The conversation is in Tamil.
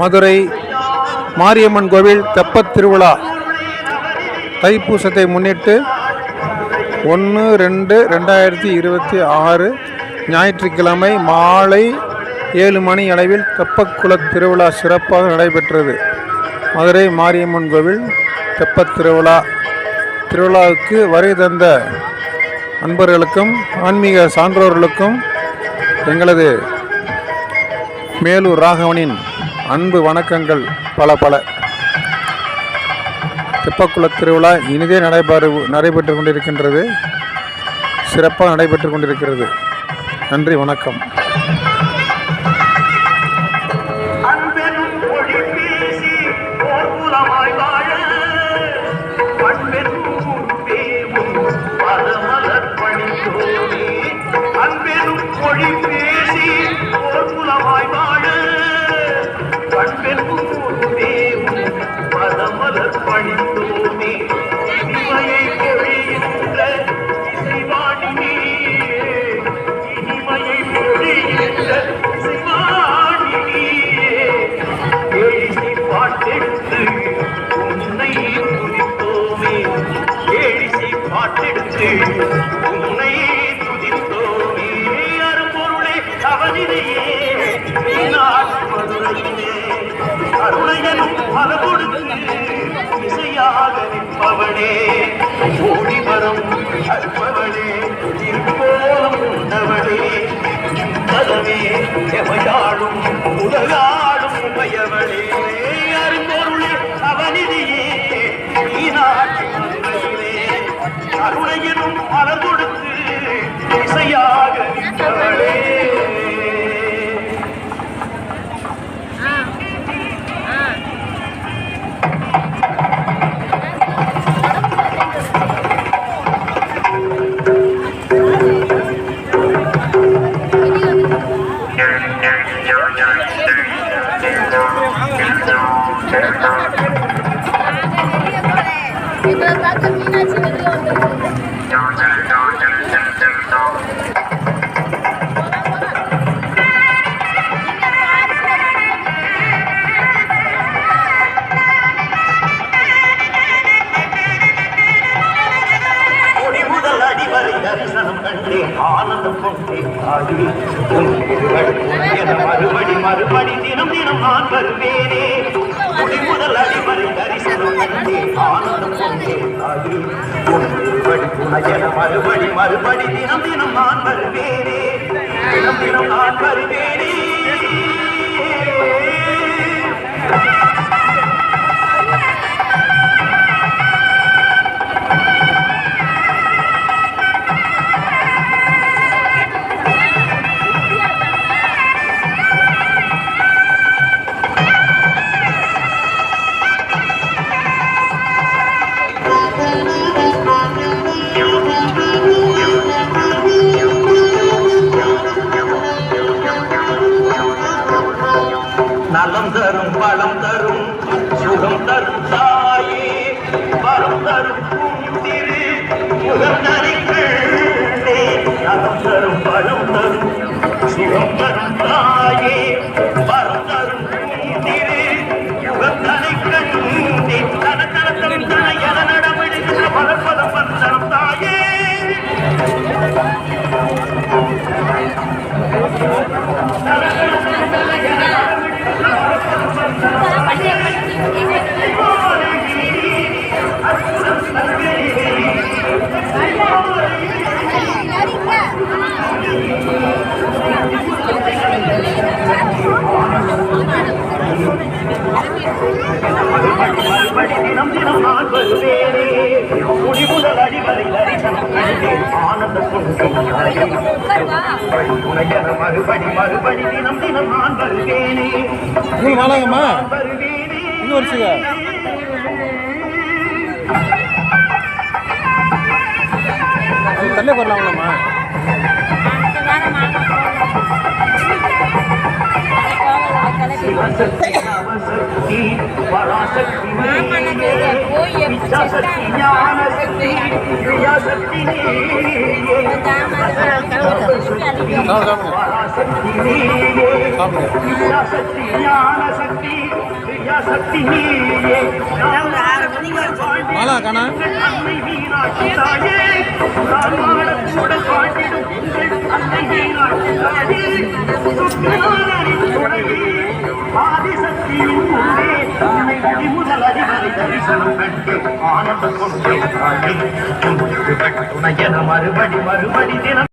மதுரை மாரியம்மன் கோவில் தெப்பத் திருவிழா தைப்பூசத்தை முன்னிட்டு 1/2/2026 ஞாயிற்றுக்கிழமை மாலை 7 மணி அளவில் தெப்பக்குளத் திருவிழா சிறப்பாக நடைபெற்றது. மதுரை மாரியம்மன் கோவில் தெப்பத் திருவிழாவுக்கு வருகை தந்த அன்பர்களுக்கும் ஆன்மீக சான்றோர்களுக்கும் எங்களது மேலூர் ராகவனின் அன்பு வணக்கங்கள் பல. தெப்பக்குளத் திருவிழா இனிதே நடைபெற்று கொண்டிருக்கின்றது. சிறப்பாக நடைபெற்று கொண்டிருக்கிறது. நன்றி, வணக்கம். மறுபடி தினம் நான் வருவேனே. முதல் அடிவரை தரிசனம் கண்டே ஆனந்தம் மறுபடி தினம் நான் வருவேனே. தினம் நான் வருவேனே. நலம் தரும் பலம் தரும் சுகம் தரும் தாயே வரம் தரும் திரு முகம் தரிக்கே. நலம் தரும் பலம் தரும் சுகம் தரும் தாயே வரம் தரும் திரு முகம் தரிக்கே. தனத்தனம் தன என நடவடிக்கிற பலப்பதம் பந்தரம் தாயே. மறுபடி தினம் நான் வருவேனே. முடிவுதல் அடிவரை தரிசனம் கண்டே ஆனந்த மறுபடி தினம் நான் வருவேனே. தள்ளி வரலாம்மா. கலெக்ட் சிவசக்தி நவசக்தி பராசக்தி நீயே இச்சாசக்தி ஞானசக்தி கிரியாசக்தி நீயே பராசக்தி நீயே இச்சாசக்தி ஞானசக்தி கிரியாசக்தி நீயே மாலா கண்ணா அன்னை மீனாட்சி தாயே நான் வாழக்கூட காட்டிடும் உங்கள் அன்னை மீனாட்சி தாயே சுற்றானின் துணையே ஆதிசக்தியின் உள்ளே உன்னை முதல் அதிகாரி தரிசனம் கண்டு ஆனந்தம் கொண்டே தாயே துணையென மறுபடி தினம்